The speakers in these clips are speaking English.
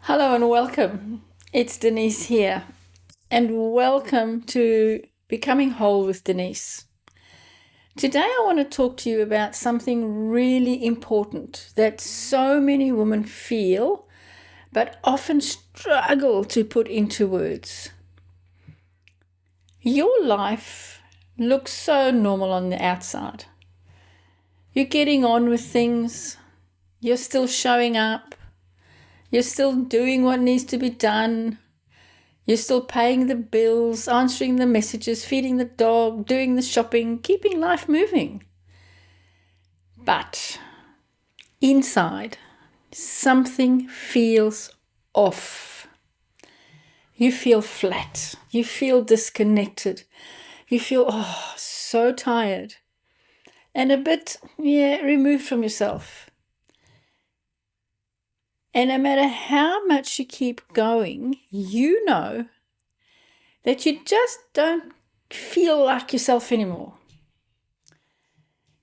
Hello and welcome. It's Denise here, and welcome to Becoming Whole with Denise. Today I want to talk to you about something really important that so many women feel but often struggle to put into words. Your life looks so normal on the outside. You're getting on with things, you're still showing up, you're still doing what needs to be done. You're still paying the bills, answering the messages, feeding the dog, doing the shopping, keeping life moving. But inside, something feels off. You feel flat. You feel disconnected. You feel, so tired. And a bit, removed from yourself. And no matter how much you keep going, you know that you just don't feel like yourself anymore.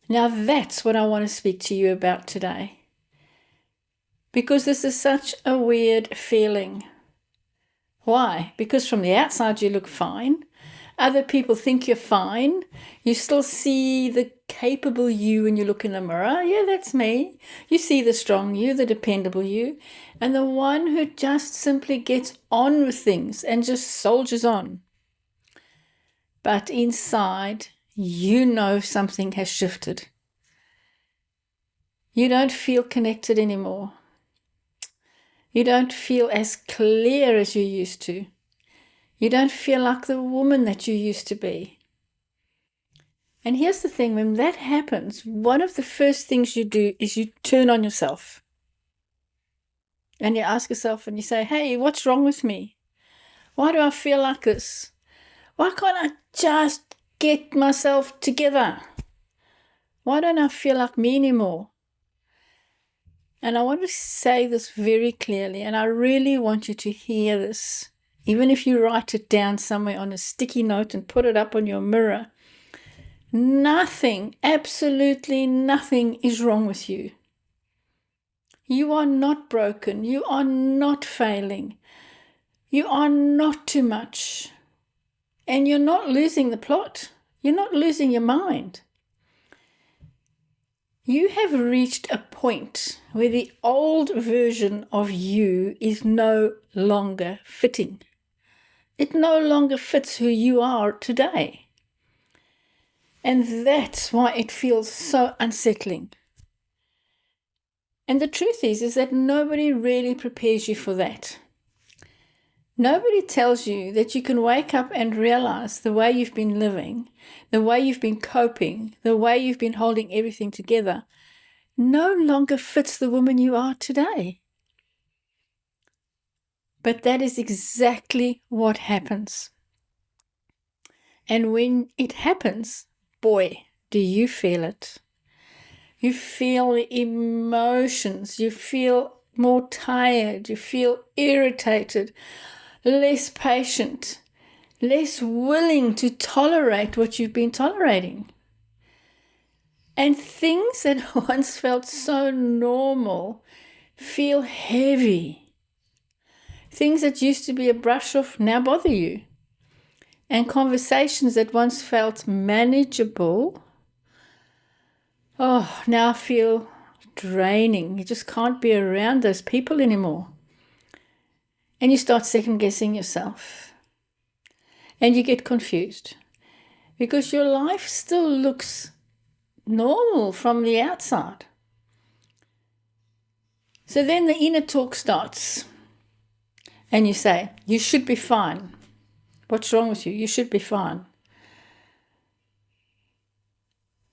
Now that's what I want to speak to you about today. Because this is such a weird feeling. Why? Because from the outside you look fine. Other people think you're fine. You still see the capable you when you look in the mirror. Yeah, that's me. You see the strong you, the dependable you, and the one who just simply gets on with things and just soldiers on. But inside, you know something has shifted. You don't feel connected anymore. You don't feel as clear as you used to. You don't feel like the woman that you used to be. And here's the thing, when that happens, one of the first things you do is you turn on yourself. And you ask yourself and you say, hey, what's wrong with me? Why do I feel like this? Why can't I just get myself together? Why don't I feel like me anymore? And I want to say this very clearly, and I really want you to hear this. Even if you write it down somewhere on a sticky note and put it up on your mirror, nothing, absolutely nothing is wrong with you. You are not broken. You are not failing. You are not too much. And you're not losing the plot. You're not losing your mind. You have reached a point where the old version of you is no longer fitting. It no longer fits who you are today. And that's why it feels so unsettling. And the truth is that nobody really prepares you for that. Nobody tells you that you can wake up and realize the way you've been living, the way you've been coping, the way you've been holding everything together, no longer fits the woman you are today. But that is exactly what happens. And when it happens, boy, do you feel it. You feel the emotions. You feel more tired. You feel irritated, less patient, less willing to tolerate what you've been tolerating. And things that once felt so normal feel heavy. Things that used to be a brush off now bother you. And conversations that once felt manageable, now feel draining. You just can't be around those people anymore. And you start second-guessing yourself. And you get confused. Because your life still looks normal from the outside. So then the inner talk starts. And you say, you should be fine. What's wrong with you? You should be fine.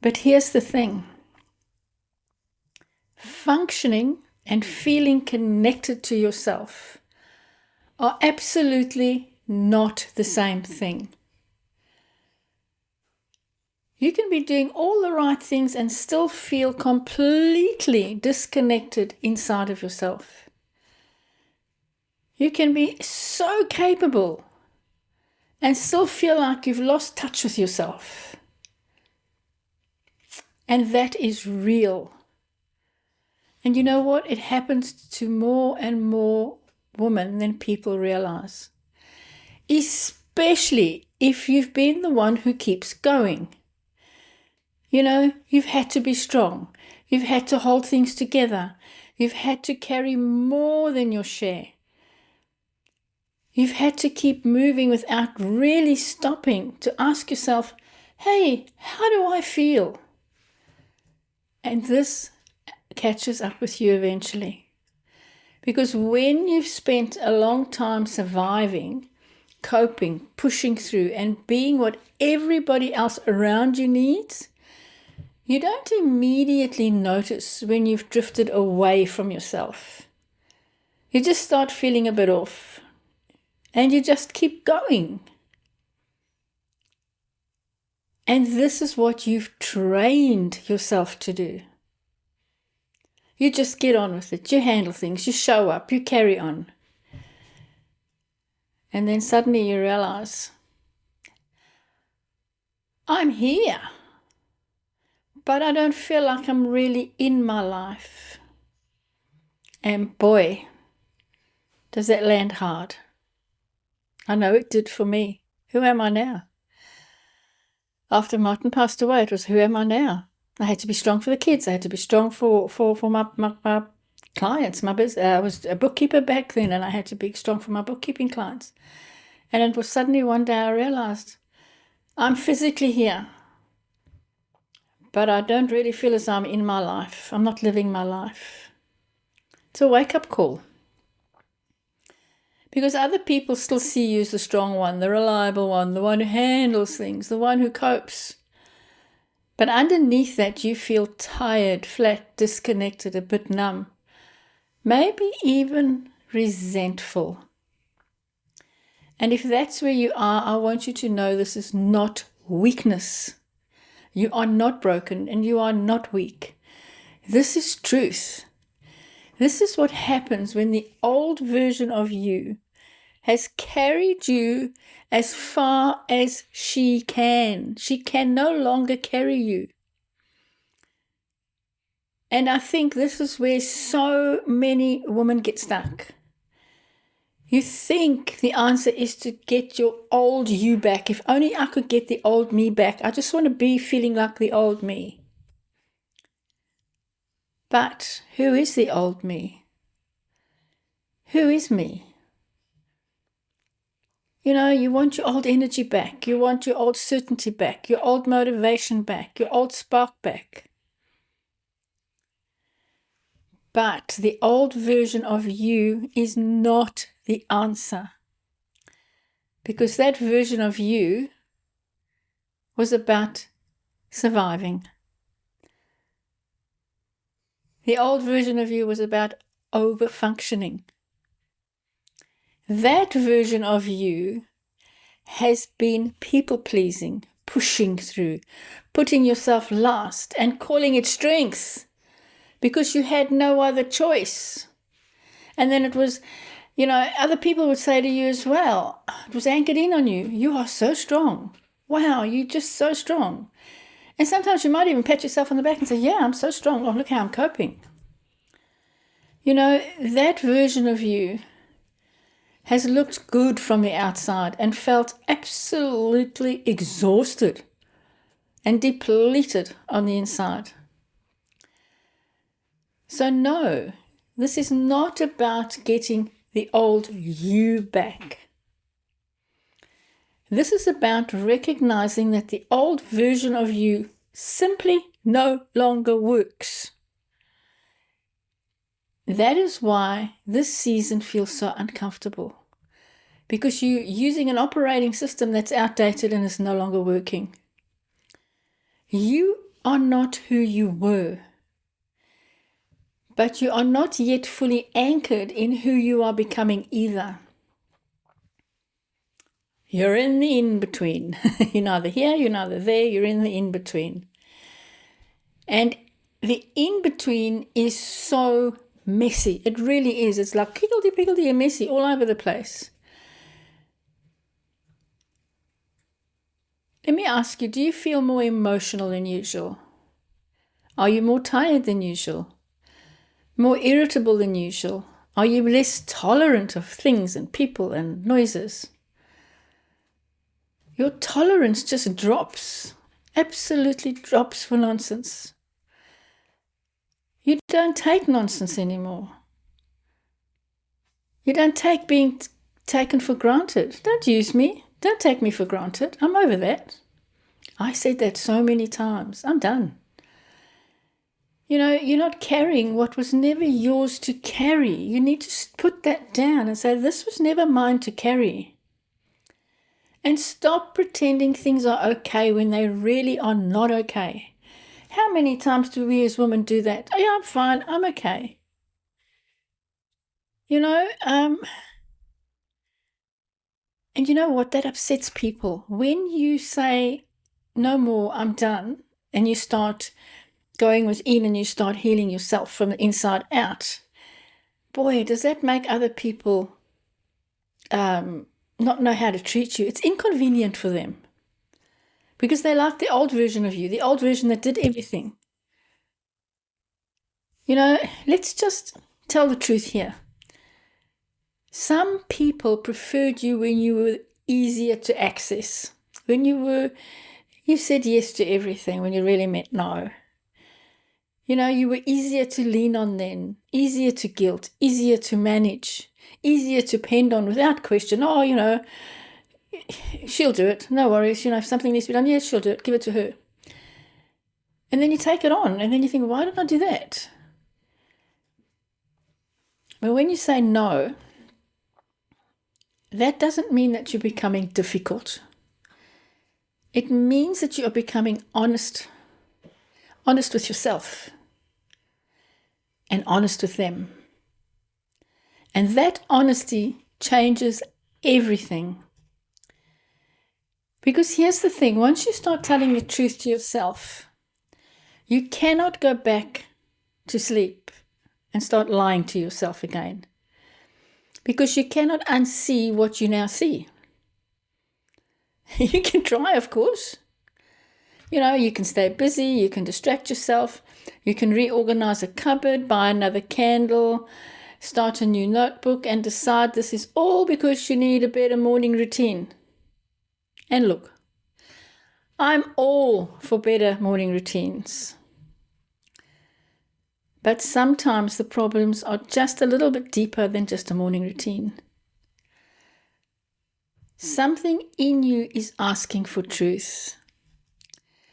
But here's the thing. Functioning and feeling connected to yourself are absolutely not the same thing. You can be doing all the right things and still feel completely disconnected inside of yourself. You can be so capable and still feel like you've lost touch with yourself. And that is real. And you know what? It happens to more and more woman than people realize, especially if you've been the one who keeps going. You know, you've had to be strong. You've had to hold things together. You've had to carry more than your share. You've had to keep moving without really stopping to ask yourself, hey, how do I feel? And this catches up with you eventually. Because when you've spent a long time surviving, coping, pushing through, and being what everybody else around you needs, you don't immediately notice when you've drifted away from yourself. You just start feeling a bit off, and you just keep going. And this is what you've trained yourself to do. You just get on with it. You handle things. You show up. You carry on. And then suddenly you realize, I'm here, but I don't feel like I'm really in my life. And boy, does that land hard. I know it did for me. Who am I now? After Martin passed away, it was, who am I now? I had to be strong for the kids. I had to be strong for my clients. I was a bookkeeper back then, and I had to be strong for my bookkeeping clients. And it was suddenly one day I realized, I'm physically here, but I don't really feel as I'm in my life. I'm not living my life. It's a wake-up call. Because other people still see you as the strong one, the reliable one, the one who handles things, the one who copes. But underneath that, you feel tired, flat, disconnected, a bit numb, maybe even resentful. And if that's where you are, I want you to know this is not weakness. You are not broken and you are not weak. This is truth. This is what happens when the old version of you has carried you as far as she can. She can no longer carry you. And I think this is where so many women get stuck. You think the answer is to get your old you back. If only I could get the old me back. I just want to be feeling like the old me. But who is the old me? Who is me? You know, you want your old energy back. You want your old certainty back, your old motivation back, your old spark back. But the old version of you is not the answer. Because that version of you was about surviving. The old version of you was about over-functioning. That version of you has been people-pleasing, pushing through, putting yourself last and calling it strength because you had no other choice. And then it was, you know, other people would say to you as well, it was anchored in on you. You are so strong. Wow, you're just so strong. And sometimes you might even pat yourself on the back and say, yeah, I'm so strong. Oh, look how I'm coping. You know, that version of you has looked good from the outside and felt absolutely exhausted and depleted on the inside. So no, this is not about getting the old you back. This is about recognizing that the old version of you simply no longer works. That is why this season feels so uncomfortable, because you're using an operating system that's outdated and is no longer working. You are not who you were, but you are not yet fully anchored in who you are becoming either. You're in the in-between. You're neither here, you're neither there, you're in the in-between. And the in-between is so messy. It really is. It's like higgledy-piggledy and messy all over the place. Let me ask you, do you feel more emotional than usual? Are you more tired than usual? More irritable than usual? Are you less tolerant of things and people and noises? Your tolerance just drops, absolutely drops for nonsense. You don't take nonsense anymore. You don't take being taken for granted. Don't use me. Don't take me for granted. I'm over that. I said that so many times. I'm done. You know, you're not carrying what was never yours to carry. You need to put that down and say, this was never mine to carry. And stop pretending things are okay when they really are not okay. How many times do we as women do that? Oh, yeah, I'm fine. I'm okay. You know, and you know what? That upsets people. When you say, no more, I'm done, and you start going within and you start healing yourself from the inside out, boy, does that make other people not know how to treat you. It's inconvenient for them because they like the old version of you, the old version that did everything. You know, let's just tell the truth here. Some people preferred you when you were easier to access, when you said yes to everything when you really meant no. You know, you were easier to lean on then, easier to guilt, easier to manage, easier to depend on without question. Oh, you know, she'll do it. No worries. You know, if something needs to be done, yes, she'll do it. Give it to her. And then you take it on and then you think, why did I do that? But when you say no, that doesn't mean that you're becoming difficult. It means that you are becoming honest with yourself and honest with them. And that honesty changes everything. Because here's the thing, once you start telling the truth to yourself, you cannot go back to sleep and start lying to yourself again. Because you cannot unsee what you now see. You can try, of course. You know, you can stay busy, you can distract yourself, you can reorganize a cupboard, buy another candle, start a new notebook and decide this is all because you need a better morning routine. And look, I'm all for better morning routines. But sometimes the problems are just a little bit deeper than just a morning routine. Something in you is asking for truth.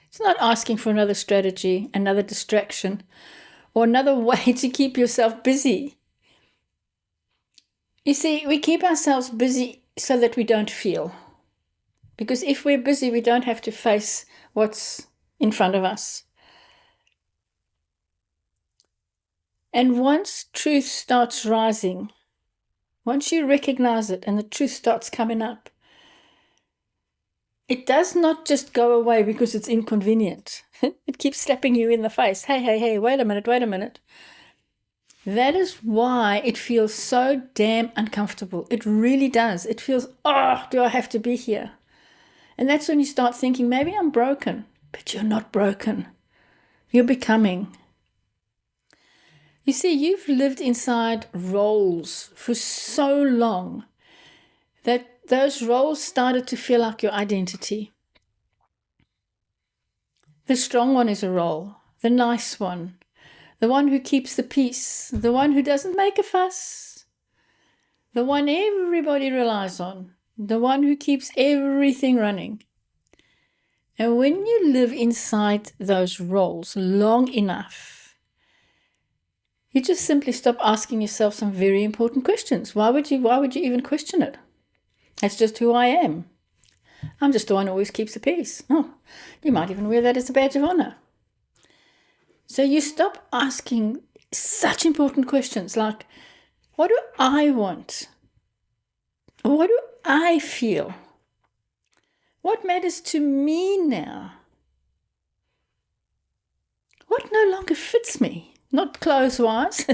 It's not asking for another strategy, another distraction, or another way to keep yourself busy. You see, we keep ourselves busy so that we don't feel. Because if we're busy, we don't have to face what's in front of us. And once truth starts rising, once you recognize it and the truth starts coming up, it does not just go away because it's inconvenient. It keeps slapping you in the face. Hey, wait a minute. That is why it feels so damn uncomfortable. It really does. It feels, do I have to be here? And that's when you start thinking, maybe I'm broken. But you're not broken. You're becoming. You see, you've lived inside roles for so long that those roles started to feel like your identity. The strong one is a role, the nice one, the one who keeps the peace, the one who doesn't make a fuss, the one everybody relies on, the one who keeps everything running. And when you live inside those roles long enough, you just simply stop asking yourself some very important questions. Why would you even question it? That's just who I am. I'm just the one who always keeps the peace. Oh, you might even wear that as a badge of honor. So you stop asking such important questions like, what do I want? What do I feel? What matters to me now? What no longer fits me? Not clothes-wise,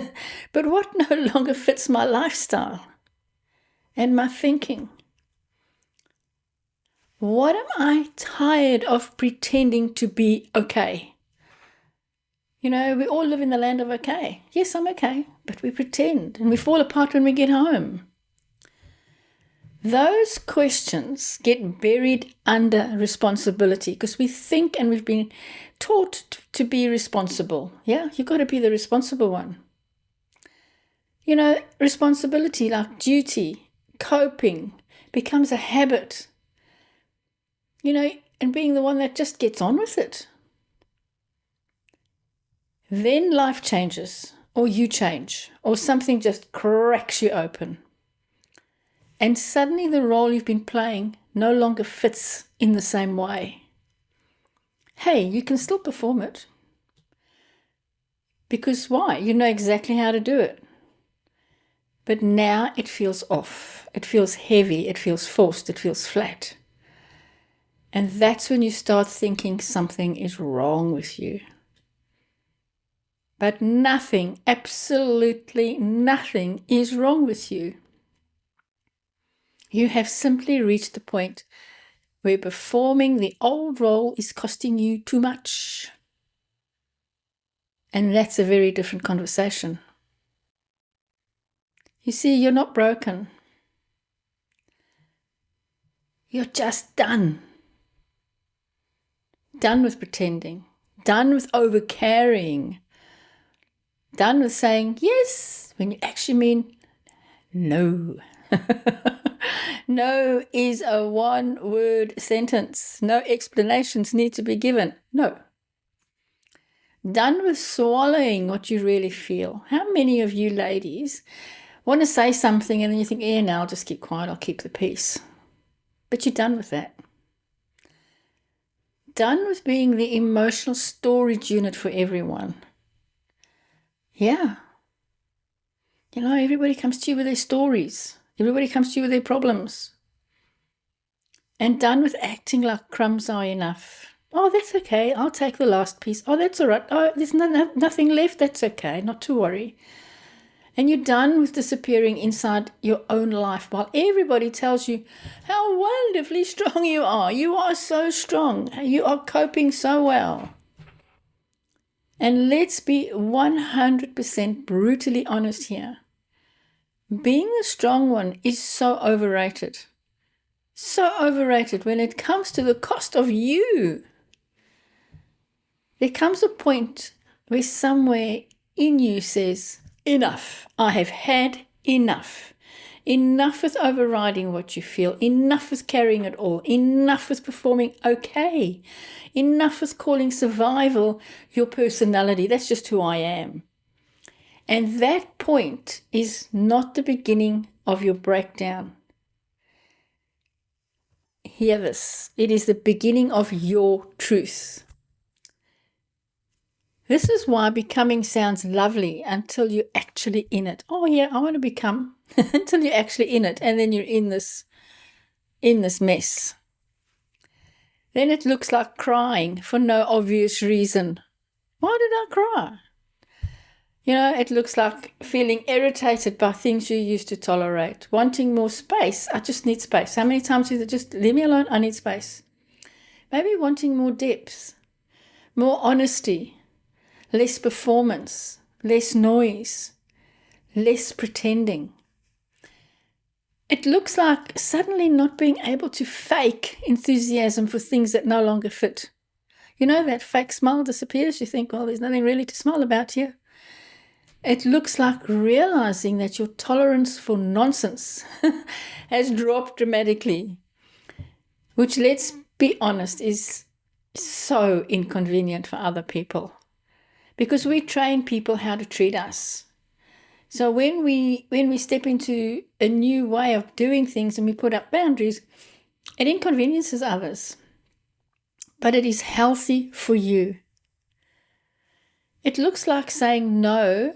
but what no longer fits my lifestyle and my thinking? What am I tired of pretending to be okay? You know, we all live in the land of okay. Yes, I'm okay, but we pretend and we fall apart when we get home. Those questions get buried under responsibility because we think and we've been taught to be responsible. Yeah, you've got to be the responsible one. You know, responsibility like duty, coping, becomes a habit. You know, and being the one that just gets on with it. Then life changes, or you change, or something just cracks you open. And suddenly the role you've been playing no longer fits in the same way. Hey, you can still perform it. Because why? You know exactly how to do it. But now it feels off. It feels heavy. It feels forced. It feels flat. And that's when you start thinking something is wrong with you. But nothing, absolutely nothing is wrong with you. You have simply reached the point where performing the old role is costing you too much. And that's a very different conversation. You see, you're not broken. You're just done. Done with pretending. Done with over-caring. Done with saying yes when you actually mean no. No is a one-word sentence. No explanations need to be given. No. Done with swallowing what you really feel. How many of you ladies want to say something and then you think, now I'll just keep quiet, I'll keep the peace. But you're done with that. Done with being the emotional storage unit for everyone. Yeah. You know, everybody comes to you with their stories. Everybody comes to you with their problems. And done with acting like crumbs are enough. Oh, that's okay. I'll take the last piece. Oh, that's all right. Oh, there's nothing left. That's okay. Not to worry. And you're done with disappearing inside your own life while everybody tells you how wonderfully strong you are. You are so strong. You are coping so well. And let's be 100% brutally honest here. Being the strong one is so overrated. So overrated when it comes to the cost of you. There comes a point where somewhere in you says, enough. I have had enough. Enough with overriding what you feel. Enough with carrying it all. Enough with performing okay. Enough with calling survival your personality. That's just who I am. And that point is not the beginning of your breakdown. Hear this. It is the beginning of your truth. This is why becoming sounds lovely until you're actually in it. Oh yeah, I want to become until you're actually in it, and then you're in this mess. Then it looks like crying for no obvious reason. Why did I cry? You know, it looks like feeling irritated by things you used to tolerate, wanting more space. I just need space. How many times is it just leave me alone? I need space. Maybe wanting more depth, more honesty. Less performance, less noise, less pretending. It looks like suddenly not being able to fake enthusiasm for things that no longer fit. You know, that fake smile disappears. You think, well, there's nothing really to smile about here. It looks like realizing that your tolerance for nonsense has dropped dramatically, which, let's be honest, is so inconvenient for other people. Because we train people how to treat us. So when we step into a new way of doing things and we put up boundaries, it inconveniences others. But it is healthy for you. It looks like saying no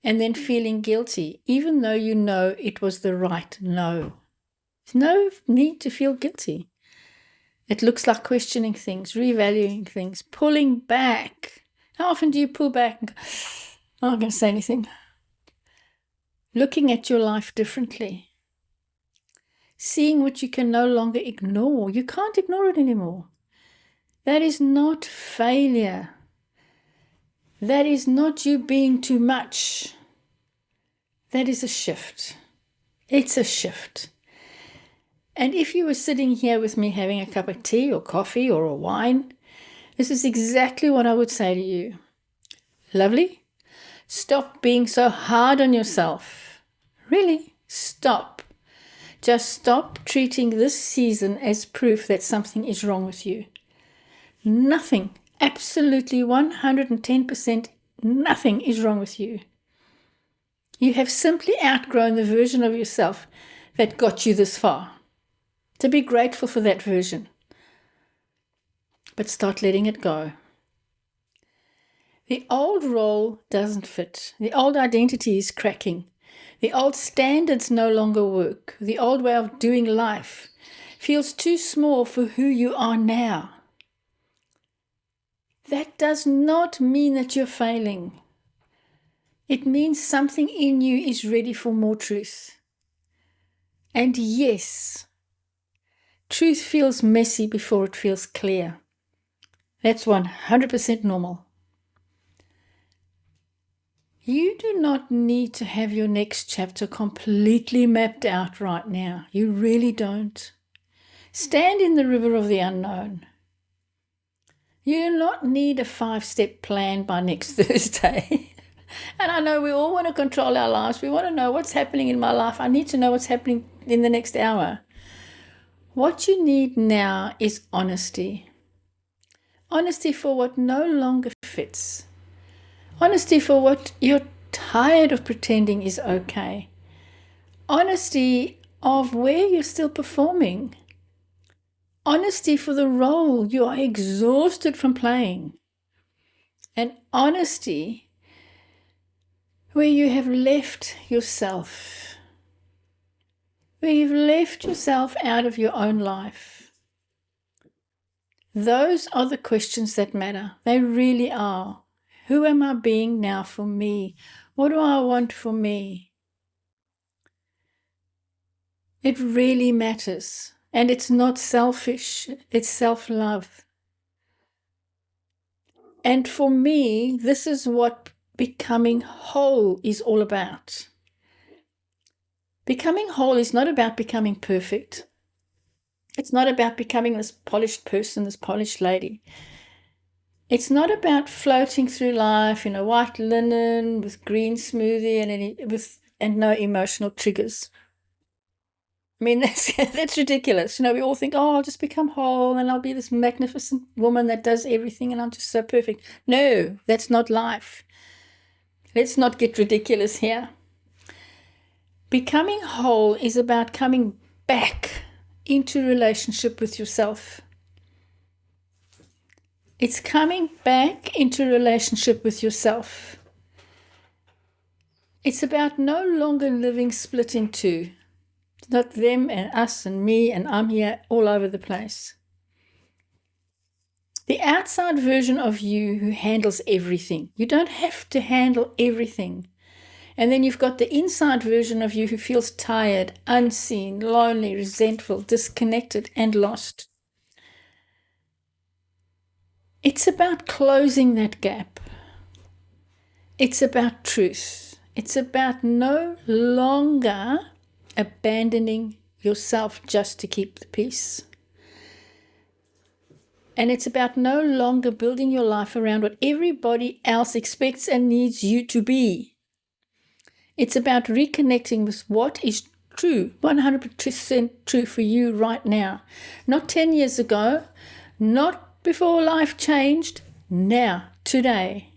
and then feeling guilty, even though you know it was the right no. There's no need to feel guilty. It looks like questioning things, revaluing things, pulling back. How often do you pull back and go, I'm not going to say anything? Looking at your life differently. Seeing what you can no longer ignore. You can't ignore it anymore. That is not failure. That is not you being too much. That is a shift. It's a shift. And if you were sitting here with me having a cup of tea or coffee or a wine, this is exactly what I would say to you. Lovely, stop being so hard on yourself. Really, stop. Just stop treating this season as proof that something is wrong with you. Nothing, absolutely 110%, nothing is wrong with you. You have simply outgrown the version of yourself that got you this far. To be grateful for that version. But start letting it go. The old role doesn't fit. The old identity is cracking. The old standards no longer work. The old way of doing life feels too small for who you are now. That does not mean that you're failing. It means something in you is ready for more truth. And yes, truth feels messy before it feels clear. That's 100% normal. You do not need to have your next chapter completely mapped out right now. You really don't. Stand in the river of the unknown. You do not need a 5-step plan by next Thursday. And I know we all want to control our lives. We want to know what's happening in my life. I need to know what's happening in the next hour. What you need now is honesty. Honesty for what no longer fits. Honesty for what you're tired of pretending is okay. Honesty of where you're still performing. Honesty for the role you are exhausted from playing. And honesty where you have left yourself. Where you've left yourself out of your own life. Those are the questions that matter. They really are. Who am I being now for me? What do I want for me? It really matters. And it's not selfish. It's self-love. And for me, this is what becoming whole is all about. Becoming whole is not about becoming perfect. It's not about becoming this polished person, this polished lady. It's not about floating through life in a white linen with green smoothie and no emotional triggers. I mean, that's ridiculous. We all think, oh, I'll just become whole and I'll be this magnificent woman that does everything and I'm just so perfect. No, that's not life. Let's not get ridiculous here. Becoming whole is about coming back into relationship with yourself. It's coming back into relationship with yourself. It's about no longer living split in two. It's not them and us and me and I'm here all over the place. The outside version of you who handles everything. You don't have to handle everything. And then you've got the inside version of you who feels tired, unseen, lonely, resentful, disconnected, and lost. It's about closing that gap. It's about truth. It's about no longer abandoning yourself just to keep the peace. And it's about no longer building your life around what everybody else expects and needs you to be. It's about reconnecting with what is true, 100% true for you right now. Not 10 years ago, not before life changed, now, today.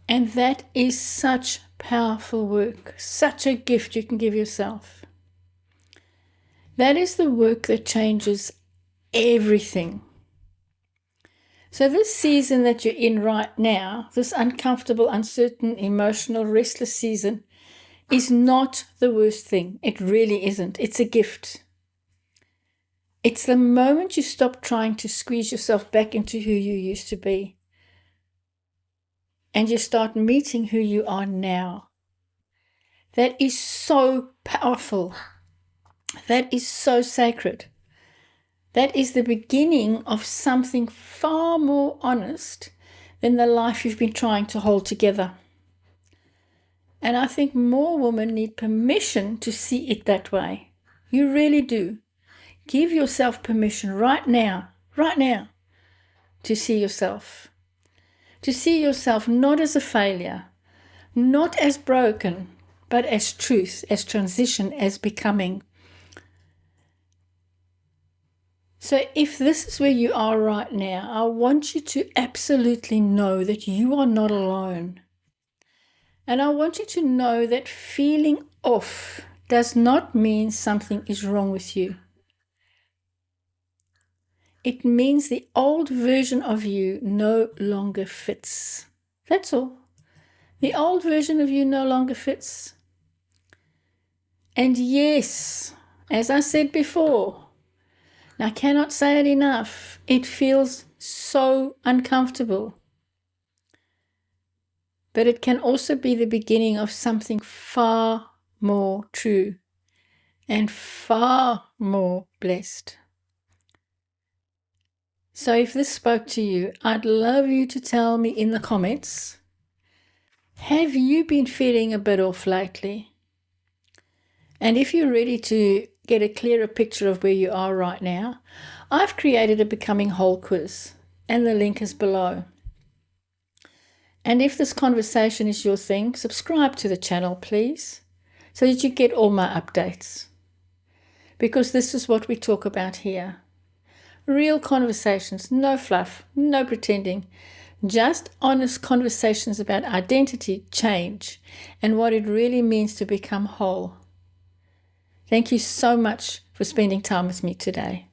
And that is such powerful work, such a gift you can give yourself. That is the work that changes everything. So this season that you're in right now, this uncomfortable, uncertain, emotional, restless season, is not the worst thing. It really isn't. It's a gift. It's the moment you stop trying to squeeze yourself back into who you used to be. And you start meeting who you are now. That is so powerful. That is so sacred. That is the beginning of something far more honest than the life you've been trying to hold together. And I think more women need permission to see it that way. You really do. Give yourself permission right now, to see yourself. To see yourself not as a failure, not as broken, but as truth, as transition, as becoming. So if this is where you are right now, I want you to absolutely know that you are not alone. And I want you to know that feeling off does not mean something is wrong with you. It means the old version of you no longer fits. That's all. The old version of you no longer fits. And yes, as I said before, and I cannot say it enough, it feels so uncomfortable. But it can also be the beginning of something far more true and far more blessed. So if this spoke to you, I'd love you to tell me in the comments, have you been feeling a bit off lately? And if you're ready to get a clearer picture of where you are right now, I've created a Becoming Whole quiz, and the link is below. And if this conversation is your thing, subscribe to the channel, please, so that you get all my updates. Because this is what we talk about here. Real conversations, no fluff, no pretending, just honest conversations about identity, change, and what it really means to become whole. Thank you so much for spending time with me today.